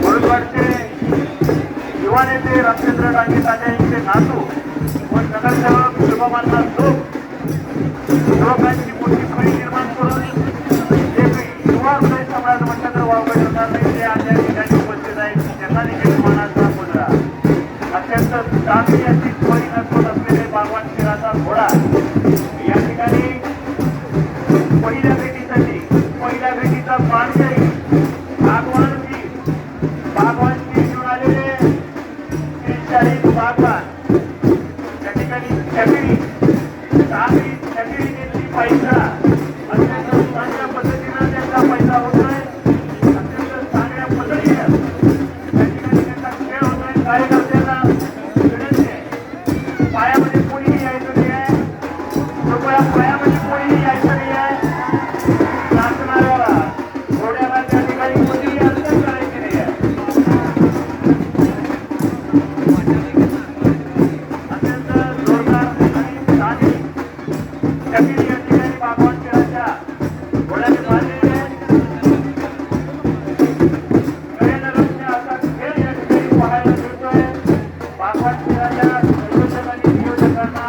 मुरुडवाडचे युवा नेते रामचंद्र डांगे तात्या यांचे नातू व नगरसेवक शुभमानला युवकांची मोठी फळी निर्माण करून जे युवा हृदय सम्राट म्हटलं तर वावगं ठरणार नाही ते आज या ठिकाणी उपस्थित आहेत. त्यांना देखील मानाचा मुजरा. अत्यंत चांगली अशी फळी नसवत असलेले बागवान शिराचा घोडा या ठिकाणी पहिल्या भेटीचा मानकरी बागवानची घेऊन आलेले शाहीद बागवान या ठिकाणी छबिडी चांगली छबिडी घेतली पैसा अत्यंत चांगल्या पद्धतीनं त्यांचा पैसा होतोय. अत्यंत चांगल्या पद्धतीनं या ठिकाणी त्यांचा खेळ होतोय. कार्यकर्त्यांना पायामध्ये कोणीही यायचं नाही आहे. कृपया पायामध्ये कोणीही यायचं नाही आहे. नाचणाऱ्याला घोड्याला त्या ठिकाणी कोणीही अडचण करायची नाही आहे. अत्यंत जोरदार आणि साधी छबिडी या ठिकाणी बागवान खेळाच्या घोड्याने मारलेली आहे. नरेंद्र असा खेळ या ठिकाणी पाहायला मिळतोय. बागवान खेळाच्या संयोजक आणि नियोजकांना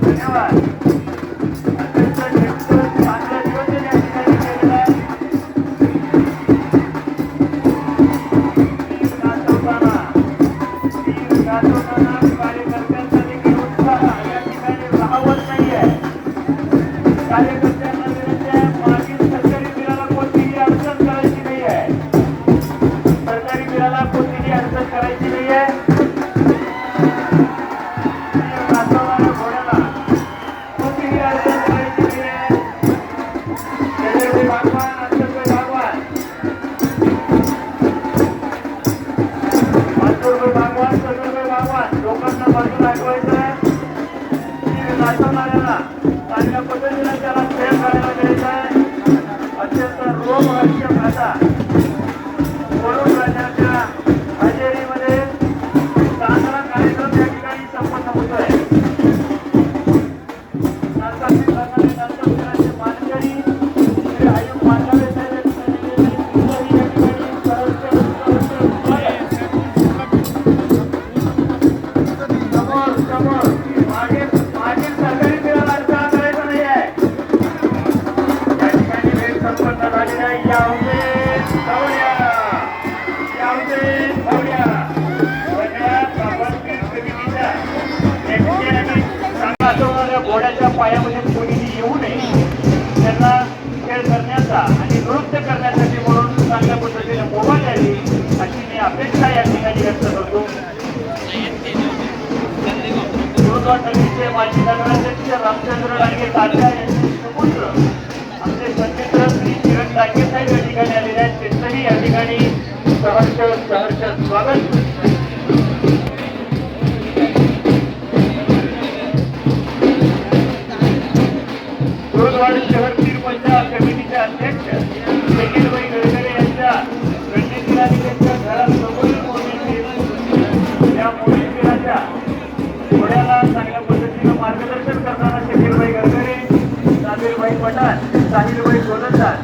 धन्यवाद. अत्यंत नेमकं चांगलं नियोजन या ठिकाणी केलेलं आहे. तीर गाजवताना कार्यकर्त्यांचा देखील उत्साह या ठिकाणी राहवत नाहीये. कार्यकर्त्यांना विनंती आहे, मागील सरकारी बिलाला कोणतीही अडचण करायची नाही आहे. सरकारी बिलाला कोणतीही अडचण करायची नाही आहे. नाचवणाऱ्या घोड्याला कोणतीही अडचण करायची नाही आहे. भगवान अंतर्गत भगवान भगवान लोकांना बाजूला ऐकवायचं आहे. नाचवणाऱ्याला चांगल्या पद्धतीने त्याला खेळ करायला द्यायचा आहे. अत्यंत रोमहर्षक भाषा वरुण राजाच्या हजेरीमध्ये चांगला कार्यक्रम या ठिकाणी संपन्न होतोय. नंतर मानकरी श्री आयुब मांडवे साहेब मागील सरकारी बिलाला अडचण करायचं नाही आहे. या ठिकाणी वेळ संपन्न झालेला आहे. घोड्याच्या पायामध्ये कोणीही येऊ नये. त्यांना खेळ करण्याचा आणि नृत्य करण्यासाठी म्हणून चांगल्या पद्धतीने मुभा द्यावी अशी मी अपेक्षा या ठिकाणी व्यक्त करतो. मुरुडवाडचे माजी नगराध्यक्ष रामचंद्र डांगे तात्या यांचे सुपुत्र आमचे सन्मित्र श्री किरण डांगे साहेब या ठिकाणी आलेले आहेत. त्यांचंही या ठिकाणी सहर्ष स्वागत. मुरुडवाड शहर तीर पंचायत समितीचे अध्यक्ष निखिलभाई गडकरी यांच्या रणनीतीने त्यांच्या घरासमोर या मोहिमेच्या घोड्याला चांगल्या पद्धतीने मार्गदर्शन करताना शकीलभाई गडकरी, साबीरभाई पठाण, साहिलभाई गोलंदाज,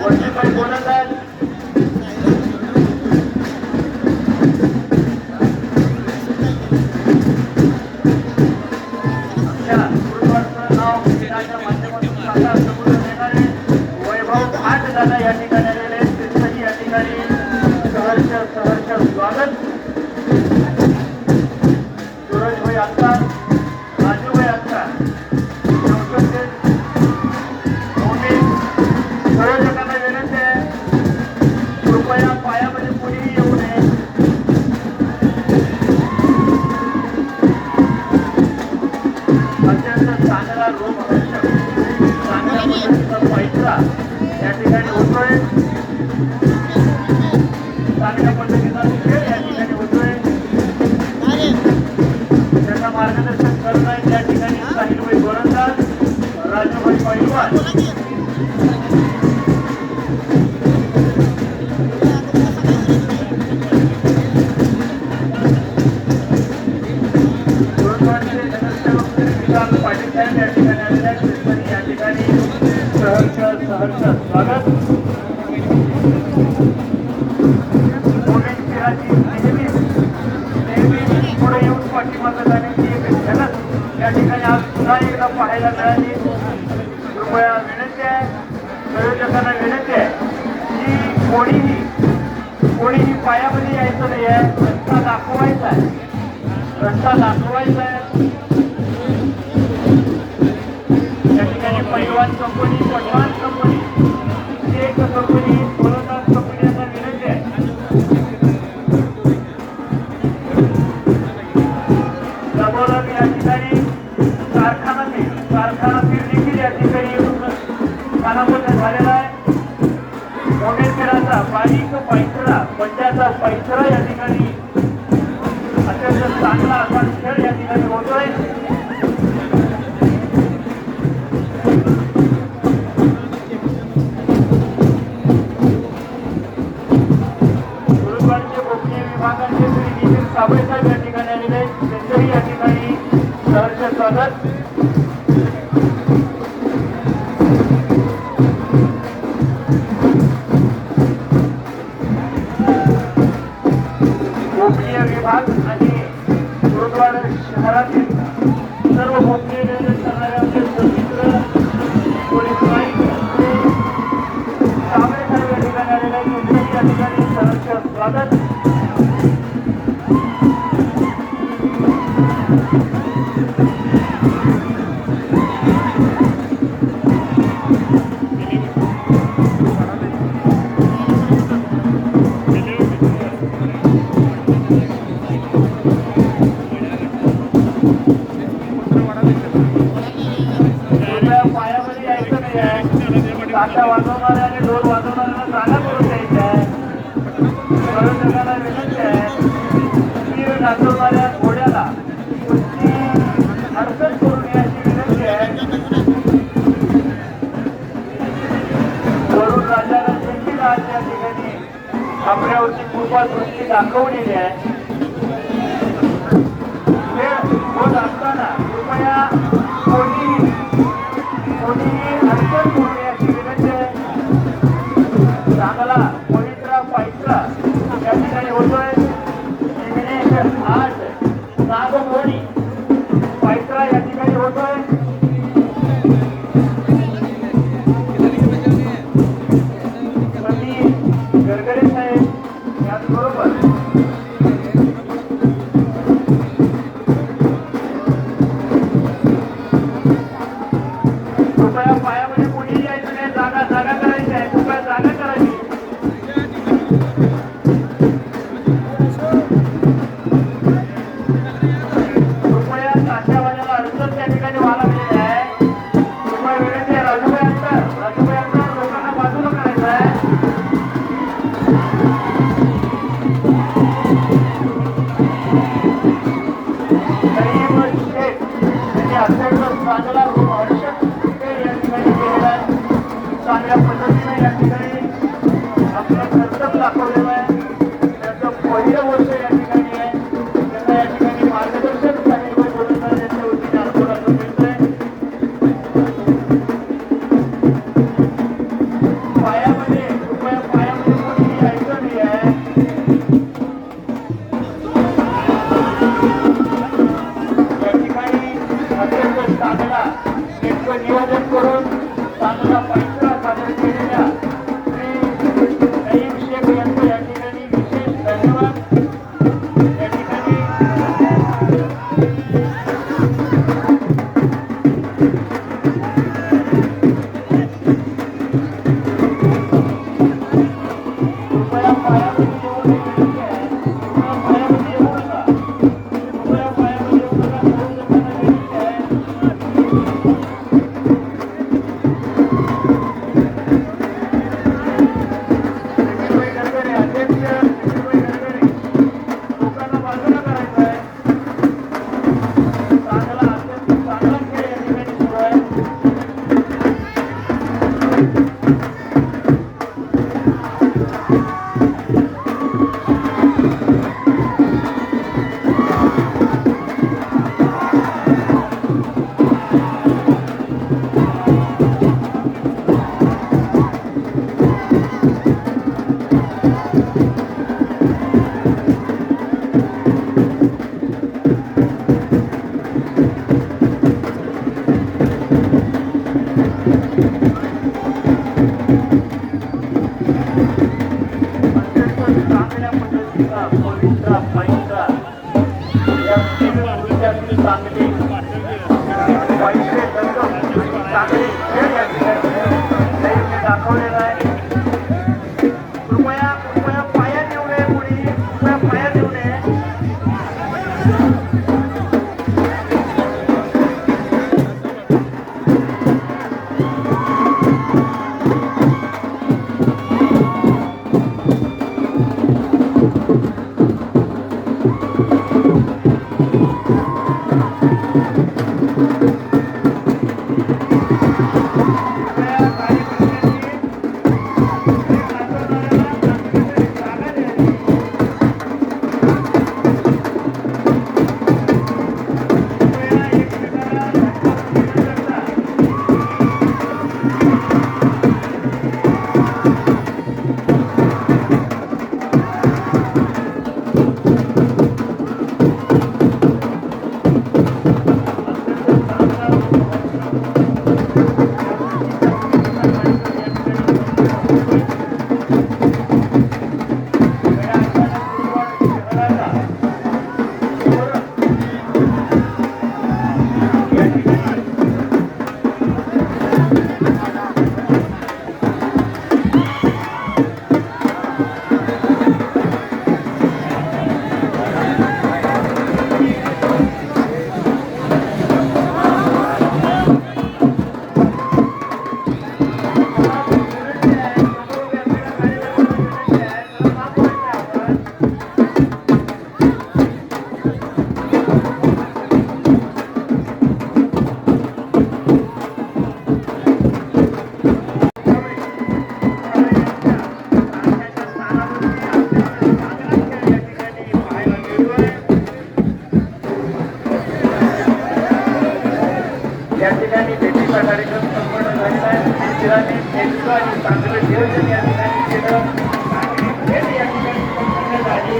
वजीरभाई गोलंदाज, या ठिकाणी आलेले त्यांचंही या ठिकाणी सहर्ष स्वागत. सूरजभाई अख्तर, राजूभाई अख्तर, संयोजकांना विनंती आहे, कृपया पायामध्ये कोणीही येऊ नये. अत्यंत चांगला रोमहर्षक चांगल्या पद्धतीचा पैसा या ठिकाणी होतोय. चांगल्या पद्धतीचा खेळ या ठिकाणी होतोय. त्यांना मार्गदर्शन करत आहेत या ठिकाणी साहिलभाई गोलंदाज, राजूभाई पैलवान. पाटील साहेब या ठिकाणी आलेले आहेत. या ठिकाणी सहर्ष स्वागत. पोलीस बिराची नेहमी पुढे येऊन पाठीमागे जाण्याची एक झलक या ठिकाणी आज पुन्हा एकदा पाहायला मिळाली. कृपया विनंती आहे, प्रयोजकांना विनंती आहे की कोणीही पायामध्ये यायचं नाही आहे. रस्ता दाखवायचा आहे, रस्ता दाखवायचा आहे. या ठिकाणी पैलवान कंपनी, पटवान कंपनी, एक कंपनी, गोलंदाज कंपनी यांना विनंती आहे. दबोलम या ठिकाणी कारखानातील देखील या ठिकाणी कानाबोध झालेला आहे. मोठेकराचा बारीक पैसरा, पंजाचा पैसरा या ठिकाणी अत्यंत चांगला असा खेळ या ठिकाणी होतोय. गुरुद्वारचे गोपनीय विभागाचे श्री नितीन साबळे साहेब या ठिकाणी आलेले आहेत. त्यांचंही या ठिकाणी सहर्ष स्वागत. गोपनीय विभाग आणि गुरुद्वारा शहरातील सर्व गोपनीय नियोजन करणारे आमचे सचित्र पोलीस आयुक्त साबळे साहेब या ठिकाणी आलेले आहेत. त्यांचंही या ठिकाणी सहर्ष स्वागत. पायामध्ये यायचं नाही आहे. ताशा वाजवणाऱ्या आणि ढोल वाजवणाऱ्यांना जागा करून द्यायची आहे. प्रयोजकांना विनंती आहे की नाचवणाऱ्या घोड्याला कुस्ती अडचण करून याची विनंती आहे. वरून राजाला देखील आज या ठिकाणी आपल्यावरची कृपा दृष्टी दाखवलेली आहे. खेळ होत असताना कृपया कोणीही अडचण करून याची विनंती आहे. चांगला पवित्रा पैत्रा या ठिकाणी होतोय. 8 नागमोडी पैत्रा या ठिकाणी होतोय. गरगरे साहेब याचबरोबर कृपया पायामध्ये कोणी यायचं नाही. जागा करायची आहे. कृपया जागा करायची. कृपया ताशावाल्याला अडचण त्या ठिकाणी व्हायला लागलेली आहे. कृपया विनंती आहे, राजूभाई अंतर लोकांना बाजूला करायचं आहे. अत्यंत चांगला हर्षद या ठिकाणी केलेला आहे. चांगल्या पद्धतीने या ठिकाणी आपलं कर्तव्य दाखवलेलं आहे. त्याचं पहिलं वर्ष या ठिकाणी आहे. त्यांना या ठिकाणी मार्गदर्शन साहेब गोलंदाज यांच्या वतीने अनुभवाचं मिळतंय. पायामध्ये कृपया पायामध्ये कोणी यायचं नाही आहे. या ठिकाणी अत्यंत चांगला नेटकं नियोजन करून चांगला पैसा सादर केलेल्या श्री नईम शेख यांचं या ठिकाणी विशेष धन्यवाद. या ठिकाणी कृपया पायामध्ये येऊ नये विनंती आहे. कृपया पायामध्ये येऊ नका. कृपया पायामध्ये येऊ नका. प्रयोजकांना विनंती आहे. चांगल्या पद्धतीचा पवित्र पैसा या चांगली पैसे चांगले खेळ या ठिकाणी दाखवलेला आहे. कृपया कृपया पाया देऊ नये कोणी, कृपया पाया देऊ नये. या ठिकाणी भेटीचा कार्यक्रम संपन्न झालेला आहे. मित्रांनी नेतृत्व आणि चांगलं नियोजन या ठिकाणी केलं. चांगली भेट या ठिकाणी संपन्न झाली.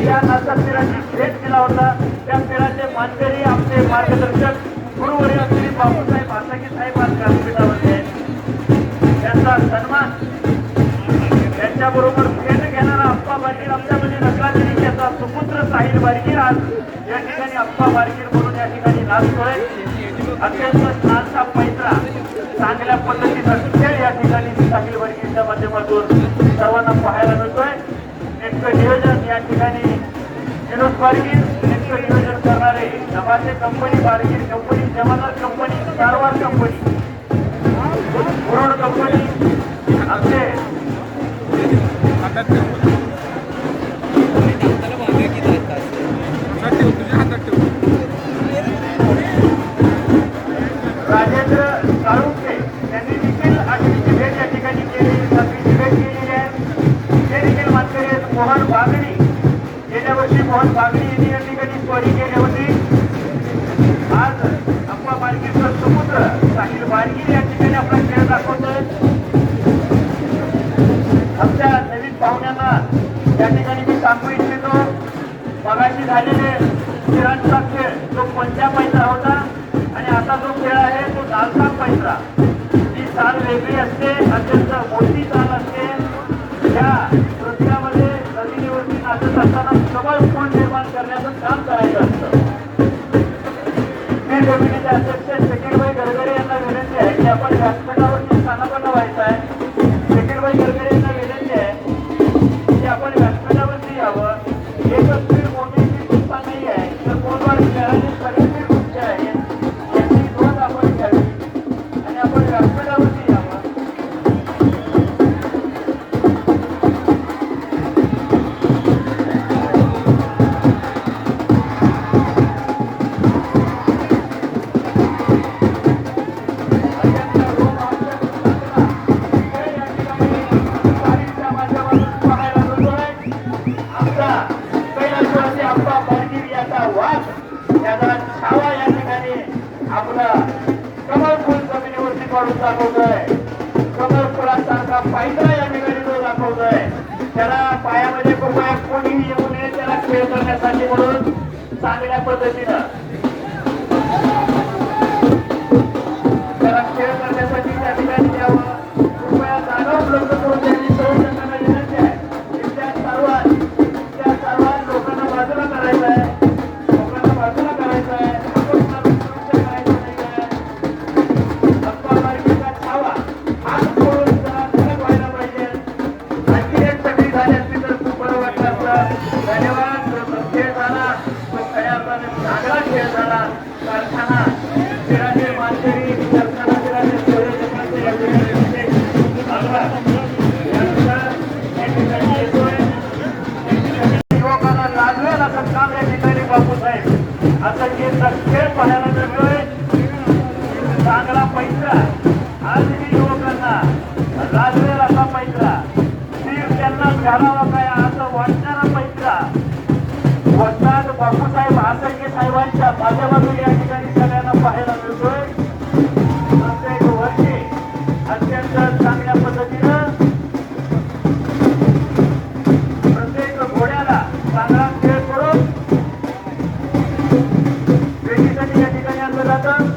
या नाचा फेराची भेट दिला होता. त्या फेराचे मानकरी आमचे मार्गदर्शक गुरुवर्य श्री बापूसाहेब आसाकी साहेब आज व्यासपीठावरती आहेत. त्यांचा सन्मान त्यांच्याबरोबर भेट घेणारा अप्पा बारगीर आमच्यामध्ये नकलागिरी याचा सुपुत्र साहिल बारगीर आज या ठिकाणी अप्पा बारगीर म्हणून या ठिकाणी नाचतोय. अत्यंत छानसा पैसा चांगल्या पद्धतीचा खेळ या ठिकाणी साहिल बारगीरच्या माध्यमातून सर्वांना पाहायला मिळतोय. नेटकं नियोजन या ठिकाणी विनोद बारगीर, नेटकं नियोजन करणारे Navase company, Bargir company, Jamadar company, Karwar company, Murud company आमचे राजेंद्र साळुंखे यांनी देखील आठवीची भेट या ठिकाणी केली, 7वीची भेट केलेली आहे. ते देखील मानकरी आहेत. मोहन बागडी, गेल्या वर्षी मोहन बागडी यांनी या ठिकाणी स्वारी केली होती. आज अप्पा बारगीरचा सुपुत्र साहिल बारगीर या ठिकाणी आपला खेळ दाखवतोय. आमच्या नवीन पाहुण्यांना या ठिकाणी मी सांगू इच्छितो, मगाशी झालेले खेळांचा खेळ तो पंचा पैसा होता आणि आता जो खेळ आहे तो नालसा पैसा. ही चाल वेगळी असते, अत्यंत मोठी चाल असते. या नृत्यामध्ये जमिनीवरती नाचत असताना सबळ पूल निर्माण करण्याचं काम करायचं असतं. खेळ कमिटीचे अध्यक्ष शकीरभाई गरगरे यांना विनंती आहे की आपण व्यासपीठावरती स्थानापन्न व्हायचं आहे. शकीरभाई गरगरे यांना विनंती आहे की आपण व्यासपीठावरती यावं. एकच स्पीड मोठी गुप्ता नाही आहे, तर कोणवार खेळाने सगळी स्पीड गुप्त आहे. याची नोंद आपण घ्यावी आणि आपण व्यासपीठावरती यावं. आपला कमळ फुल जमिनीवरती काढून दाखवतोय. कमळ फुलासारखा पायथा या ठिकाणी तो दाखवतोय. त्याला पायामध्ये कृपया कोणीही येऊ नये त्याला खेळ करण्यासाठी म्हणून चांगल्या पद्धतीनं आजही युवकांना राजवेर असा पैसा तीर त्यांना घालावा काय असं वाटणारा पैसा वस्ताद बापूसाहेब आसंगे साहेबांच्या माध्यमातून या ठिकाणी सगळ्यांना पाहायला मिळतोय. प्रत्येक वर्षी अत्यंत चांगल्या पद्धतीनं प्रत्येक घोड्याला चांगला खेळ करून वेगळीसाठी या ठिकाणी आणलं जातं.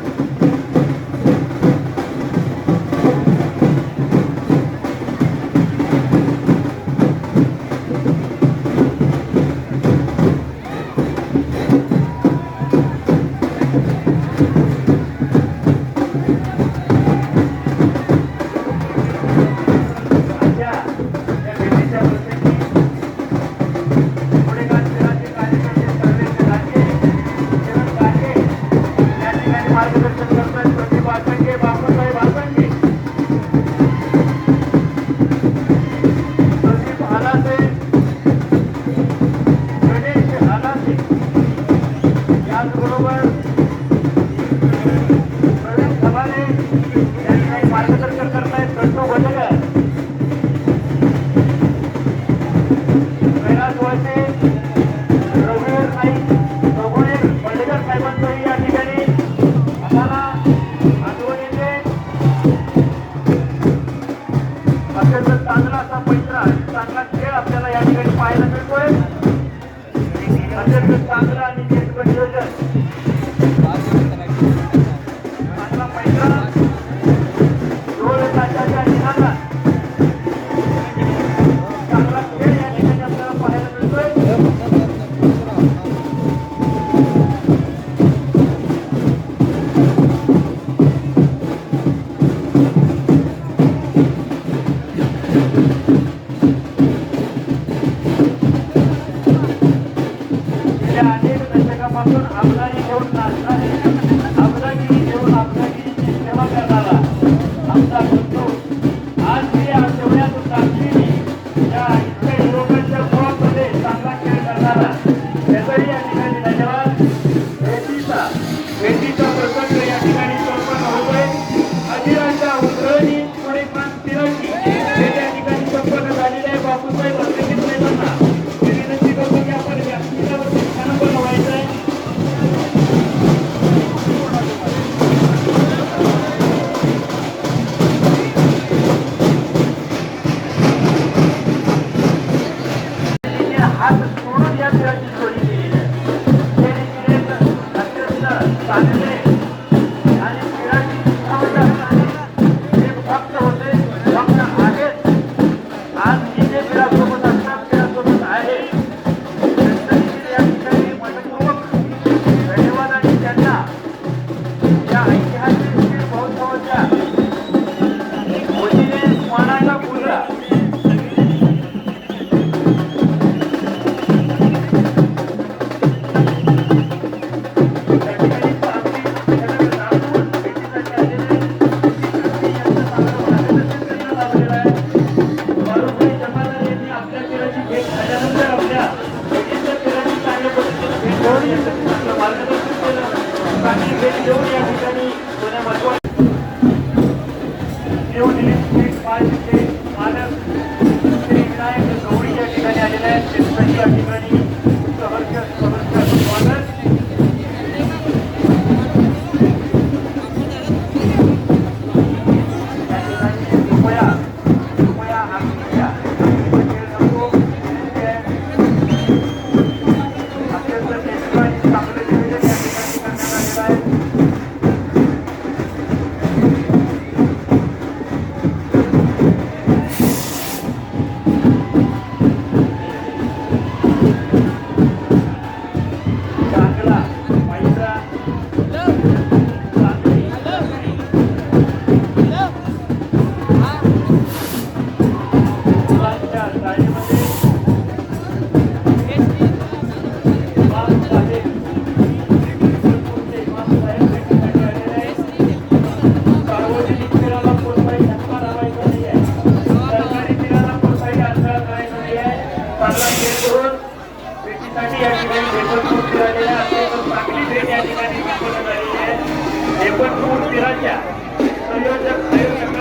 संयोजक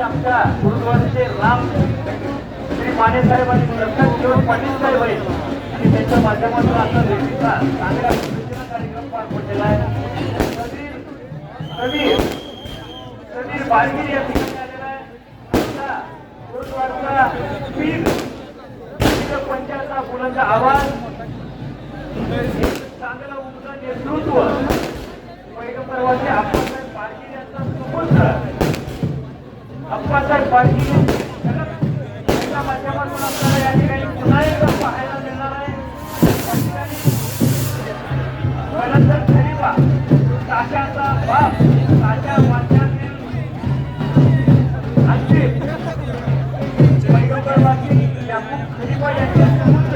आमच्या गुरुद्वाराचे राम श्री माने साहेब आणि लक्षात घेऊन पाटील साहेब आहेत आणि त्यांच्या माध्यमातून आता भेटीचा चांगल्या पद्धतीनं कार्यक्रम पार पडलेला आहे. कबीर बारगीर या ठिकाणी आलेला आहे. आमचा गुरुद्वाराचा पीर पंचाचा बुलंद आवाज, चांगलं उमदा नेतृत्व, पैगंबरवासी अप्पासाहेब बारगीर यांचा सुपुत्र अप्पासाहेब बारगीर यांच्या माध्यमातून आपल्याला या ठिकाणी पुन्हा एकदा पाहायला मिळणार आहे. कलंदर खलिफा ताशाचा बाप, ताशा वाद्यातील अंतिम पैगंबरवासी याकूब खलिफा यांचे सुपुत्र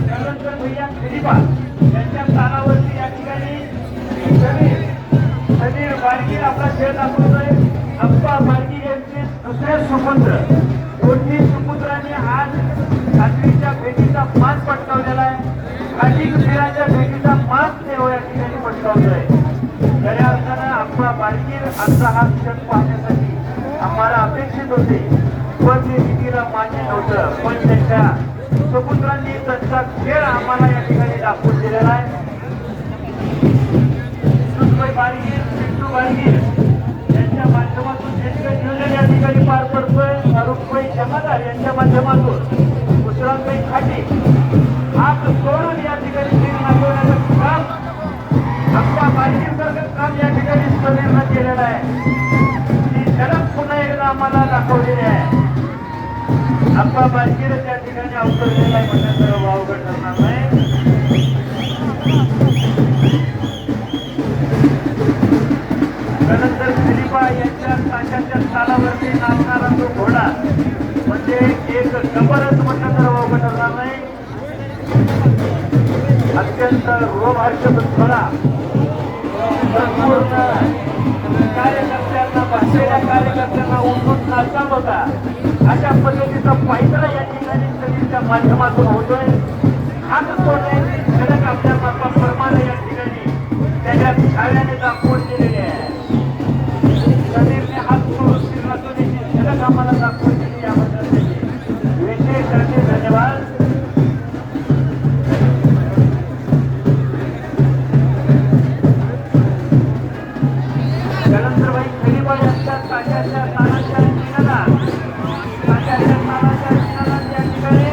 कलंदर भैया खलिफा यांच्या स्थानावरती या ठिकाणी समीर बारगीर आपला खेळ दाखवतोय. अप्पा बारगीर यांचे दुसरे सुपुत्र, दोन्ही सुपुत्रांनी आज खाजगीच्या भेटीचा मान पटकावलेला आहे. खाजगी फिराच्या भेटीचा मान ते या ठिकाणी पटकावतोय. खऱ्या अर्थानं अप्पा बारगीर आजचा हा क्षण पाहण्यासाठी आम्हाला अपेक्षित होते, पण ते नीतीला मान्य नव्हतं. पण त्यांच्या सुपुत्रांनी त्यांचा खेळ आम्हाला या ठिकाणी दाखवून दिलेला आहे. बारगीर, पिंटू बारगीर यांच्या माध्यमातून त्यांचे नियोजन या ठिकाणी पार पडतोय. अरुणभाई जमादार यांच्या माध्यमातून कुशलांबाई खाटी हात सोडून या ठिकाणी तीर नागवण्याचं काम अप्पा बारगीर सारखं काम या ठिकाणी समीरनं केलेलं आहे. ती झलक पुन्हा एकदा आम्हाला दाखवलेली आहे. अप्पा बारगीर त्या ठिकाणी अवतरलेला आहे म्हणण्याचं वावगं ठरणार नाही. कलंदर खलिफा यांच्या ताशाच्या तालावरती नाचणारा तो घोडा म्हणजे एक जबरदस्त म्हटलं तर वावगं ठरणार नाही. अत्यंत रोमहर्षक घोडा संपूर्ण कार्यकर्त्यांना, बसलेल्या कार्यकर्त्यांना उठून नाचता होता. अशा पद्धतीचा पायदळ या ठिकाणी सगळीच्या माध्यमातून होतोय. हात सोडण्याची झलक आपल्या बाप्पा परमाने या ठिकाणी त्याच्या छाव्याने दाखवून दिलेली आहे. समीरने हात सोडून तीर नाचवण्याची झलक आम्हाला दाखवून दिली. याबद्दल त्याचे विशेष असे धन्यवाद. कलंदरबाई खलिफा यांच्या ताशाच्या तानाच्या चिन्हाला या ठिकाणी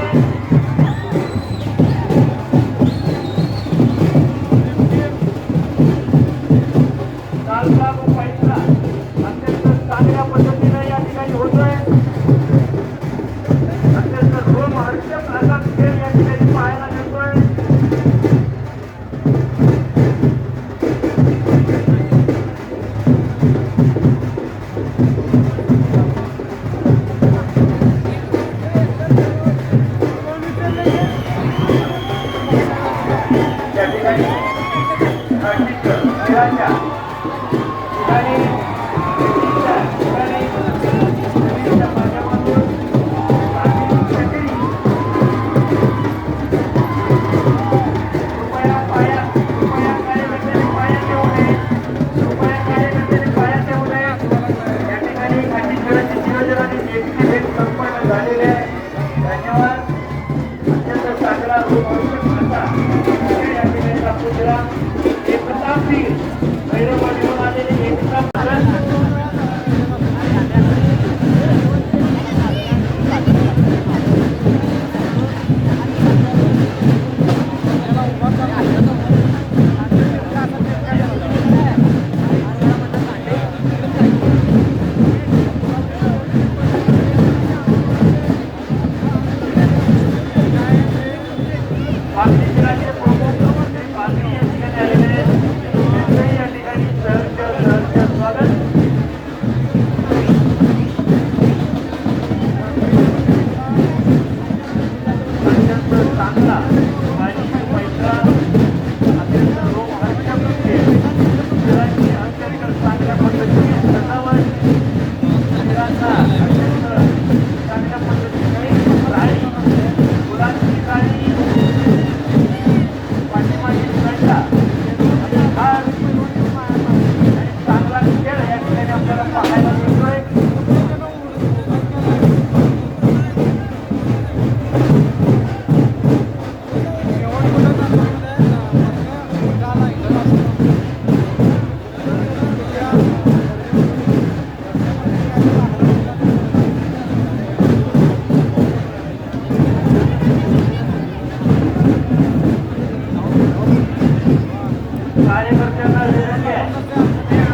लालबाग पैसा अत्यंत चांगल्या पद्धतीने या ठिकाणी होतोय. अत्यंत रोम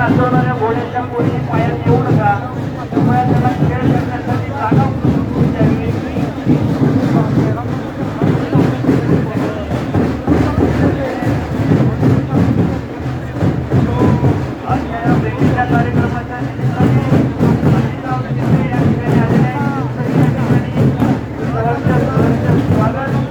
नाचवणाऱ्या घोड्याच्या कोणी पायात येऊ नका. त्यामुळे त्याला खेळ करण्यासाठी जागा उपलब्ध द्यावी. आजच्या या वेगवेगळ्या कार्यक्रमाच्या निमित्ताने अनिलराव शिंदे या ठिकाणी आलेले आहेत. तरी या ठिकाणी सहर्ष स्वागत.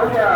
पाहूया.